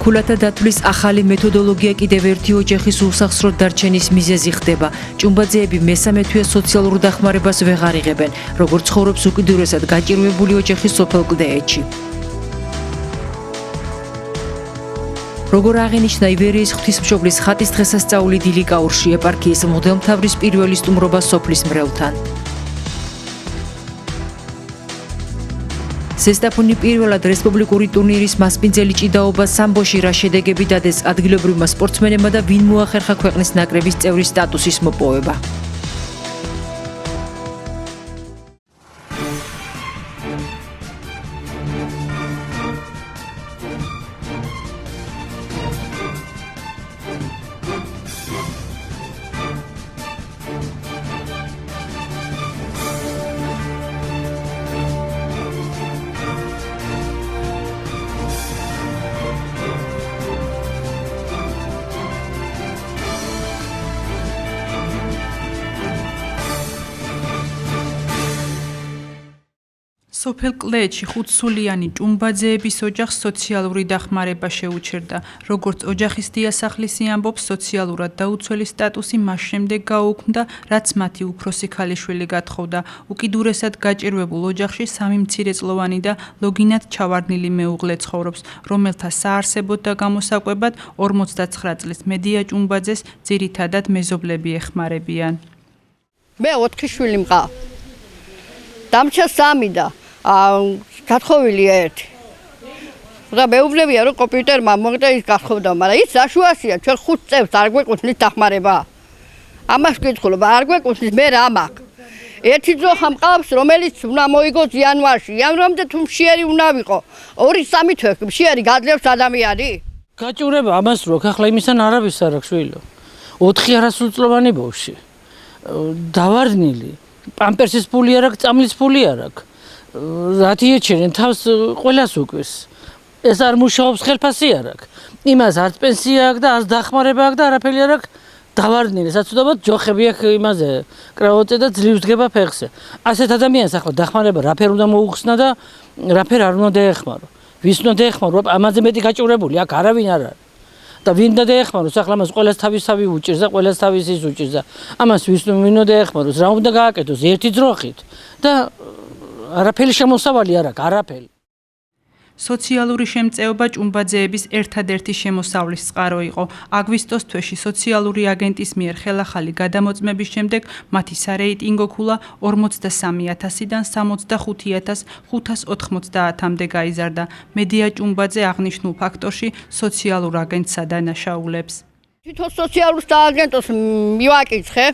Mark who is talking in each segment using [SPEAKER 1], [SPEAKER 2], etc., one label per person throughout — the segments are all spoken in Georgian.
[SPEAKER 1] ქულათა დათვლის ახალი მეთოდოლოგია კიდევ ერთი ოჯახის უსახსროდ დარჩენის მიზეზი ხდება. ჭუმბაძეები მესამე თვეა სოციალურ დახმარებას ვეღარ იღებენ, როგორც ცხოვრობს უკიდურესად გაჭირვებული ოჯახი სოფელ კლდეეთში. როგორ აღინიშნა ივერიის ღვთისმშობლის ხატის დღესასწაული დილიკაურში ეპარქიის მღვდელმთავრის პირველი სტუმრობა სოფლის მრევლთან. ზესტაფონი პირველად რესპუბლიკური ტურნირის მასპინძელი ჭიდაობა სამბოში რა შედეგები დადეს ადგილობრივმა სპორტსმენებმა და ვინ მოახერხა ქვეყნის ნაკრების წევრის სტატუსის მოპოვება.
[SPEAKER 2] სოფელ კლდეეთში ხუთსულიანი ჭუმბაძეების ოჯახს სოციალური დახმარება შეუჩერდა. როგორც ოჯახის დიასახლისი ამბობს, სოციალურად დაუცველი სტატუსი მას შემდეგ გაუქმდა, რაც მათი უფროსი ქალიშვილი გათხოვდა. უკიდურესად გაჭირვებულ ოჯახში სამი მცირეწლოვანი და ლოგინად ჩავარდნილი მეუღლე ცხოვრობს, რომელთა საარსებოდ და გამოსაკვებად 59 წლის მედია ჭუმბაძეს ძირითადად მეზობლები ეხმარებიან.
[SPEAKER 3] მე 4 შვილი მყავ. დამჩა 3 და გათხოვილი 1. და მეუბნებია რომ კომპიუტერმა მოგდა ის გათხოვდა, მაგრამ ის რაშუასია, ჩვენ 5 წელს არ გვეკუთვნის დახმარება. ამას ვკითხულობ, არ გვეკუთვნის, მე რა მაქვს. ერთი ძოხა მყავს, რომელიც უნდა მოიგოს იანვარში. იანვრამდე თუ მშიერი უნდა ვიყო. 2-3 თვე მშიერი გაძლევს ადამიანი.
[SPEAKER 4] გაჭირვება ამას რო ახლა იმისთან არავის არ აქვს შვილო. 4 არასრულწლოვანი ბავშვი. დავარდნილი. პამპერსის ფული არ აქვს, წამლის ფული არ აქვს. რათი ეჩერენ თავს ყველას უკვირს. ეს არ მუშაობს, ხელფასი არ აქვს. იმას არც პენსია აქვს და არც დახმარება აქვს და არაფერი არ აქვს. დავარდნილი, საცუდობად ჯოხები აქვს იმაზე, კრავატზე და ძლივს დგება ფეხზე. ასეთ ადამიანს ახლა დახმარება რაფერ უნდა მოუხსნა და რაფერ არ უნდა დაეხმარო. ვის უნდა დაეხმარო? ამაზე მეტი გაჭირვებული აქ არავინ არ არის. და ვინ უნდა დაეხმაროს? ახლა მას ყველას თავისავი უჭირს და ყველას თავისის უჭირს და ამას ვის უნდა დაეხმაროს? რა უნდა გააკეთოს ერთი ძროხით და არაფერი შემოსავალი არ აქვს, არაფერი.
[SPEAKER 2] სოციალური შემწეობა ჭუმბაძეების ერთადერთი შემოსავლის წყარო იყო. აგვისტოს თვეში სოციალური აგენტის მიერ ხელახალი გადამოწმების შემდეგ მათი სარეიტინგო ქულა 43,000-დან 65,590-მდე გაიზარდა. მედია ჭუმბაძე აღნიშნულ ფაქტორში სოციალურ აგენტსა დანაშაულებს.
[SPEAKER 3] თვითონ სოციალურ სააგენტოს მივაკითხე,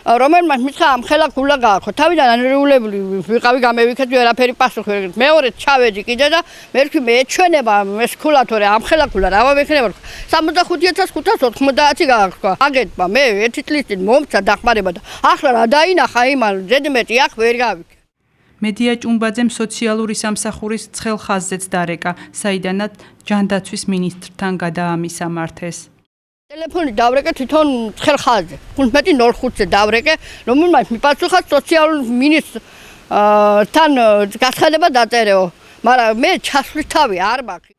[SPEAKER 3] რომელმაც მითხრა ამ ხელა ქულა გააქო. თავიდან ანერეულებული ვიყავი, გამევიქეთ, ვერაფერი პასუხი ვერ გიგეთ. მეორე ჩავედი კიდე და მერქი მეჩვენება ეს ქულა თორე ამ ხელა ქულა რა ვექნება. 65,590 გააქვა. აგენტმა მე 1 წლის წინ მომცა დახმარება და ახლა რა დაინახა იმან ზედმეტი აქ ვერ გავიქე.
[SPEAKER 2] მედია ჭუმბაძემ სოციალური სამსახურის ცხელ ხაზზეც დარეკა, საიდანაც ჯანდაცვის მინისტრთან გადაამისამართეს.
[SPEAKER 3] ტელეფონი დავრეკე თვითონ ცხელ ხაზზე. 15:05-ზე დავრეკე, რომელმაც მიპასუხა სოციალურ მინისტრთან გაცხადება დაწერეო. მაგრამ მე ჩასვლის თავი არ მაქვს.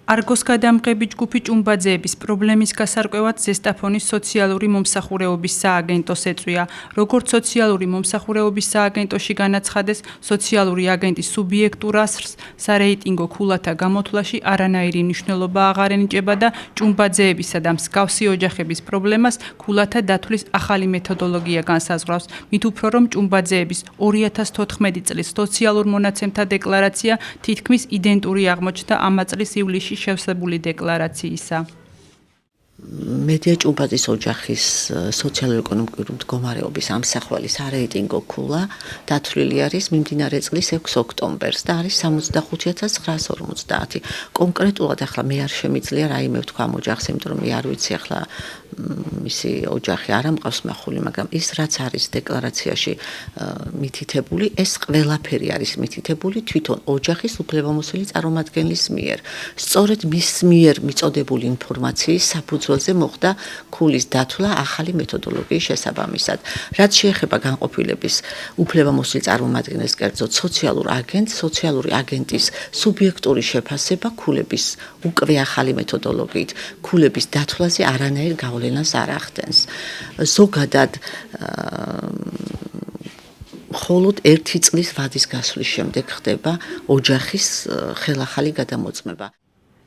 [SPEAKER 2] არგოს გადამღები ჯგუფი ჭუმბაძეების პრობლემის გასარკვევად ზესტაფონის სოციალური მომსახურეობის სააგენტოს ეწვია. როგორც სოციალური მომსახურეობის სააგენტოში განაცხადეს, სოციალური აგენტის სუბიექტურას სარეიტინგო ქულათა გამოთვლაში არანაირი მნიშვნელობა აღარ ენიჭება და ჭუმბაძეებისა და მსგავსი ოჯახების პრობლემას ქულათა დათვლის ახალი მეთოდოლოგია განსაზღვრავს. მით უფრო რომ ჭუმბაძეების 2014 წლის სოციალურ მონაცემთა დეკლარაცია თითქმის იდენტური აღმოჩნდა ამ წლის ივლისში შევსებული დეკლარაციისა.
[SPEAKER 5] მედია ჭუმბაძის ოჯახის სოციალურ-ეკონომიკური მდგომარეობის ამსახველი სარეიტინგო ქულა დათვლილი არის მიმდინარე წლის 6 ოქტომბერს და არის 65,950. კონკრეტულად ახლა მე არ შემიძლია რაიმე ვთქვა ამ ოჯახს, იმიტომ რომ მე არ ვიცი ახლა მისი ოჯახი არ ამყავს მახული, მაგრამ ის რაც არის დეკლარაციაში მითითებული, ეს ყველაფერი არის მითითებული თვითონ ოჯახის უფლებამოსილი წარმომადგენლის მიერ. სწორედ მის მიერ მიწოდებული ინფორმაციის საფუძველზე დროზე მოხდა ქულის დათვლა ახალი მეთოდოლოგიის შესაბამისად. რაც შეეხება განყოფილების უფლებამოსილ წარმომადგენელს, კერძოდ სოციალურ აგენტს, სოციალური აგენტის სუბიექტური შეფასება ქულების უკვე ახალი მეთოდოლოგიით ქულების დათვლაზე არანაირ გავლენას არ ახდენს. ზოგადად მხოლოდ 1 წლის ვადის გასვლის შემდეგ ხდება ოჯახის ხელახალი გადამოწმება.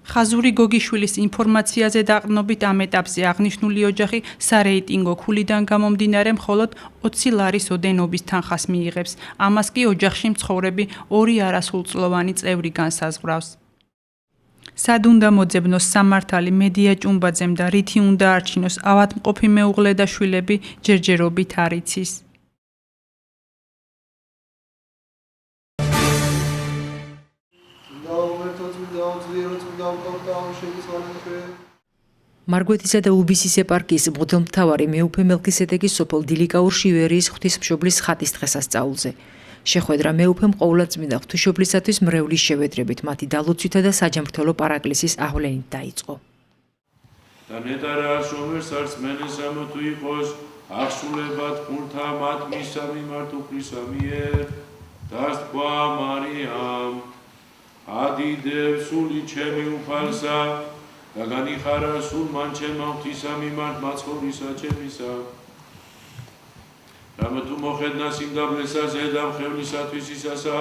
[SPEAKER 2] ხაზური გოგიშვილის ინფორმაციაზე დაყრდნობით ამ ეტაპზე აღნიშნული ოჯახი სარეიტინგო ქულიდან გამომდინარე მხოლოდ 20 ლარის ოდენობის თანხას მიიღებს. ამას კი ოჯახში მცხოვრები 2 არასრულწლოვანი წევრი განსაზღვრავს. სად უნდა მოძებნოს სამართალი მედია ჭუმბაძემ და რითი უნდა არჩინოს ავადმყოფი მეუღლე და შვილები ჯერჯერობით არ იცის.
[SPEAKER 1] მარგვეთისა და უბისის ეპარქიის მღვდელმთავარი მეუფე მელქისედეკის სოფელ დილიკაურში ივერიის ღვთისმშობლის ხატის დღესასწაულზე. შეხვედრა მეუფემ ყოვლადწმინდა ღვთისმშობლისათვის მრევლის შევედრებით მათი დალოცვითა და საჯამრთელო პარაკლისის აავლენით დაიწყო.
[SPEAKER 6] და ნეტარა შომერს არც მენესამო თუ იყოს აღსულებად ყურთა მათ მისა მიმართ უფლისა მიერ დასთქვა მარიამ ადიდევ სული ჩემი უფალსა და განიხარა სულ მან ჩემმა ღვთისა მიმართ მაცხოვრისა ჩემისა რამე თუ მოხედნა სიმდაბლესა ზედა მხევლისათვის ისასა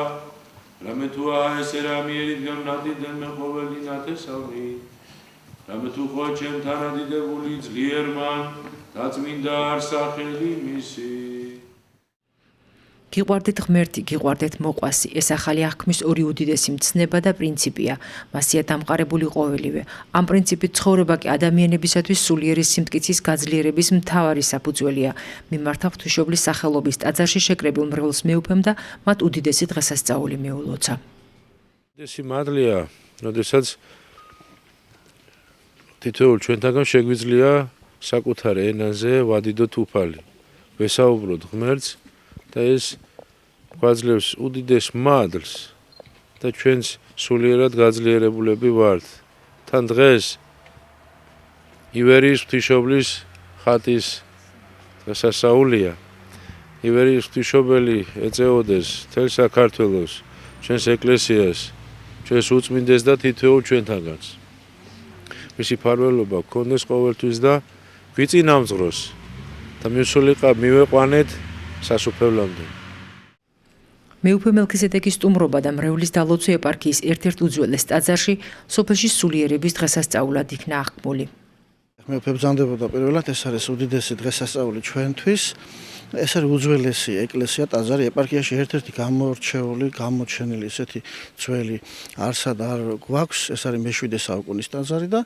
[SPEAKER 6] რამე თუ აესე რამიერით გამნადიდნენ მე ყოველი ნათესავი რამე თუ ხო ჩემთან ადიდებული ძლიერ მან დაწმინდა არ სახელი მისი
[SPEAKER 1] გიყვარდეთ ღმერთი, გიყვარდეთ მოყვასი. ეს ახალი აღქმის ორი უდიდესი მცნება და პრინციპია. მასია დამყარებული ყოველივე. ამ პრინციპით ცხოვრება კი ადამიანებისათვის სულიერი სიმტკიცის გაძლიერების მთავარი საფუძველია. მიმართა ღვთისმშობლის სახელობის ტაძარში შეკრებილ მრევლს მეუფემ და მათ უდიდესი დღესასწაული მეულოცა.
[SPEAKER 6] უდიდესი მადლია, როდესაც თითოეულ ჩვენთაგან შეგვიძლია საკუთარ ენაზე ვადიდოთ უფალი. ვესაუბროთ ღმერთს და ეს გვაძლევს უდიდეს მადლს და ჩვენს სულიერად გაძლიერებულები ვართ. თან დღეს ივერიის ღვთისმშობლის ხატის დღესასწაულია. ივერიის ღვთისმშობელი ეწეოდეს მთელ საქართველოს, ჩვენს ეკლესიას, ჩვენს უწმინდეს და თითოეულ ჩვენთაგანს. მისი ფარველობა გქონდეს ყოველთვის და გვიწინამძღროს და მივეყვანეთ სასუფევლამდე.
[SPEAKER 1] მეუფე მელქისედეკის სტუმრობა და მრევლის დალოცვა ეპარქიის ერთ-ერთ უძველეს ტაძარში სოფელში სულიერების დღესასწაულად იქნა აღქმული.
[SPEAKER 7] მეუფე ბრძანდებოდა პირველად ეს არის უდიდესი დღესასწაული ჩვენთვის. ეს არის უძველესი ეკლესია ტაძარი ეპარქიაში ერთ-ერთი გამორჩეული, გამოჩენილი ესეთი ძველი არსად არ გვაქვს. ეს არის მე-7 საუკუნის ტაძარი და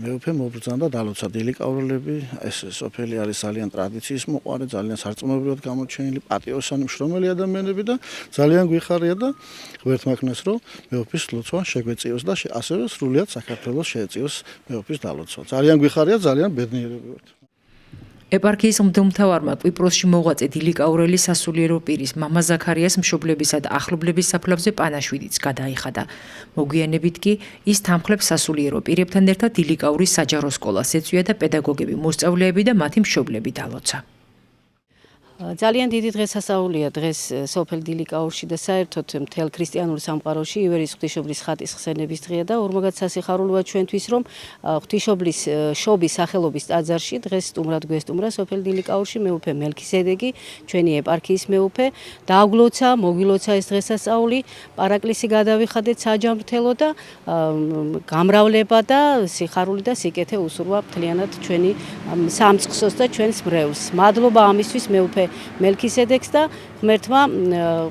[SPEAKER 7] მეუფე მობრძანდა დალოცა დილიკაურელები. ეს სოფელი არის ძალიან ტრადიციის მოყვარე, ძალიან სარწმუნოებრივად გამოჩენილი, პატიოსანი, მშრომელი ადამიანები და ძალიან გვიხარია და ღმერთმა ქნეს რომ მეუფის ლოცვა შეგვეწიოს და ასევე სრულიად საქართველოს შეეწიოს მეუფის დალოცვა. ძალიან გვიხარია, ძალიან ბედნიერები ვართ.
[SPEAKER 1] ეპარქიის მღვდელმთავარმა კვიპროსში მოღვაწე დილიკაურელი სასულიერო პირის მამა ზაქარიას მშობლებისა და ახლობლების საფლავზე პანაშვიდიც გადაიხადა. მოგვიანებით კი ის თანხლებს სასულიერო პირებთან ერთად დილიკაურის საჯარო სკოლას ეწვია და პედაგოგები, მოსწავლეები და მათი მშობლები დალოცა.
[SPEAKER 8] ძალიან დიდი დღესასწაულია დღეს სოფელ დილიკაურში და საერთოდ მთელ ქრისტიანულ სამყაროში ივერიის ღვთისმშობლის ხატის ხსენების დღეა და ორმაგად სასიხარულოა ჩვენთვის რომ ღვთისმშობლის შობის სახელობის ტაძარში დღეს სტუმრად გვესტუმრა სოფელ დილიკაურში მეუფე მელქისედეკი, ჩვენი ეპარქიის მეუფე, დააგლოცა, მოგილოცა ეს დღესასწაული, პარაკლისი გადავიხადეთ საჯამრთელო და გამრავლება და სიხარული და სიკეთე უსურვა მთლიანად ჩვენი სამწყსოს და ჩვენს მრევლს. მადლობა ამისთვის მეუფე მელქისედეკს და ღმერთმა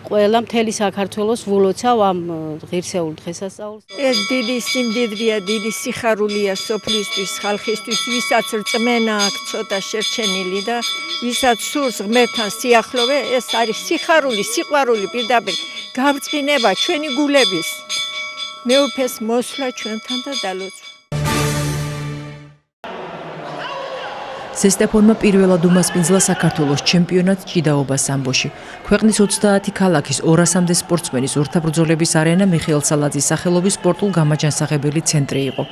[SPEAKER 8] ყველა მთელი საქართველოს ვულოცავ ამ ღირსეულ დღესასწაულს.
[SPEAKER 9] ეს დიდი სიმდიდრეა, დიდი სიხარულია სოფლისთვის, ხალხისთვის, ვისაც რწმენა აქვს ცოტა შერჩენილი და ვისაც სურს ღმერთთან სიახლოვე, ეს არის სიხარული, სიყვარული პირდაპირ გაბრწყინება ჩვენი გულების. მეუფეს მოსვლა ჩვენთან და დალოცვა.
[SPEAKER 1] ზესტაფონმა პირველად უმასპინძლა საქართველოს ჩემპიონატ ჭიდაობას სამბოში. ქვეყნის 30 ქალაქის 200-მდე სპორტსმენის ორთაბრძოლების არენა მიხეილ სალაძის სახელობის სპორტულ გამაჯანსაღებელი ცენტრი იყო.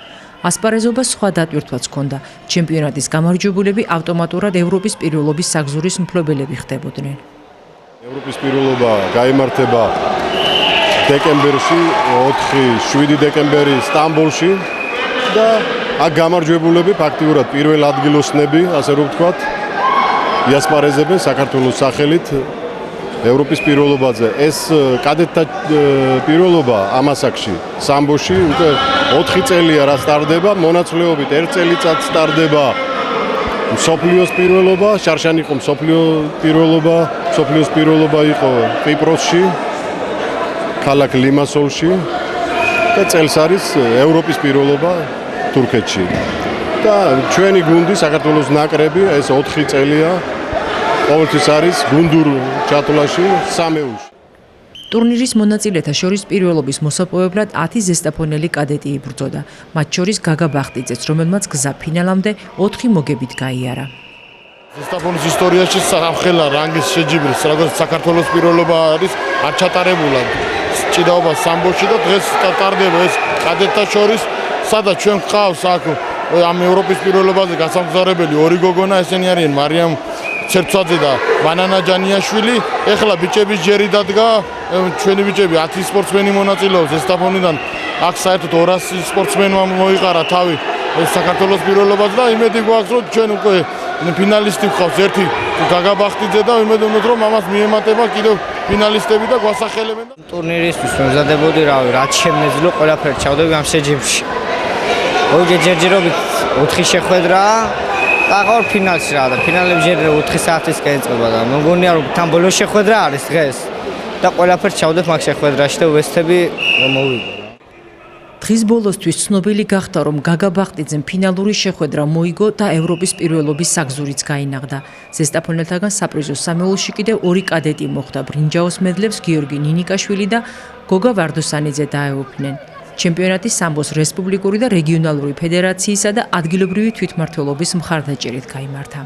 [SPEAKER 1] ასპარეზობა სხვა დატვირთვაც ჰქონდა. ჩემპიონატის გამარჯვებულები ავტომატურად ევროპის პირველობის საგზურის მფლობელები ხდებოდნენ.
[SPEAKER 10] ევროპის პირველობა გაიმართება დეკემბერში, 4-7 დეკემბერი სტამბოლში და აქ გამარჯვებულები ფაქტიურად პირველ ადგილოსნები, ასე რომ ვთქვათ, იასპარეზებენ საქართველოს სახელით ევროპის პირველობაზე. ეს კადეტთა პირველობა ამასაკში, სამბოში უკვე 4 წელია რა სტარდება, მონაცვლეობით 1 წელიწად სტარდება მსოფლიოს პირველობა, შარშან იყო მსოფლიოს პირველობა იყო კვიპროსში, ქალაქ ლიმასოლში და წელს არის ევროპის პირველობა თურქეთში. და ჩვენი გუნდი საქართველოს ნაკრები ეს 4 წელია ყოველთვის არის გუნდურ ჩათვლაში სამეულში.
[SPEAKER 1] ტურნირის მონაწილეთა შორის პირველობის მოსაპოვებლად 10 ზესტაფონელი კადეტი იბრძოდა. მათ შორის გაგა ბახტიძეც, რომელმაც გზა ფინალამდე 4 მოგებით გაიარა.
[SPEAKER 11] ზესტაფონის ისტორიაში სამხელა რანგის შეჯიბრის, როგორც საქართველოს პირველობა არის არ ჩატარებულა ჭიდაობა სამბოში და დღეს სტარტდება ეს კადეტთა შორის, სადაც ჩვენ გვყავს აქ ამ ევროპის პირველობაზე გასამგზავრებელი ორი გოგონა, ესენი არიან მარიამ ცერცვაძე და ბანანა ჯანიაშვილი. ეხლა ბიჭების ჯერი დადგა, ჩვენი ბიჭები 10 სპორტსმენი მონაწილეობს ზესტაფონიდან. აქ საერთოდ 200 სპორტსმენმა მოიყარა თავი საქართველოს პირველობაზე და იმედი გვაქვს, რომ ჩვენ უკვე ფინალისტი გვყავს ერთი გაგა ბახტიძე და იმედი ვქონდეთ, რომ ამას მიემატება კიდევ ფინალისტები და გვასახელებენ.
[SPEAKER 12] ტურნირისთვის მზადდებოდი, რავი, რაც შემეძლო ყველაფერი ჩავდები ამ შეჯიბრში. ჯერჯერობით 4 შეხვედრა და ახლა ფინალში რა და ფინალები ჯერ 4 საათისკენ იწყება და მოგონია რომ თან ბოლოს შეხვედრა არის დღეს და ყველაფერს ჩავდებ მაგ შეხვედრაში და ვესწრები რომ მოვიგო.
[SPEAKER 1] დღის ბოლოსთვის ცნობილი გახდა, რომ გაგა ბახტიძემ ფინალური შეხვედრა მოიგო და ევროპის პირველობის საგზურიც გაინაღდა. ზესტაფონელთაგან საპრიზო სამეულში კიდევ 2 კადეტი მოხვდა. ბრინჯაოს მედლებს გიორგი ნინიკაშვილი და გოგა ვარდოსანიძე დაეუფლნენ. ჩემპიონატი სამბოს რესპუბლიკური და რეგიონალური ფედერაციისა და ადგილობრივი თვითმმართველობის მხარდაჭერით გაიმართა.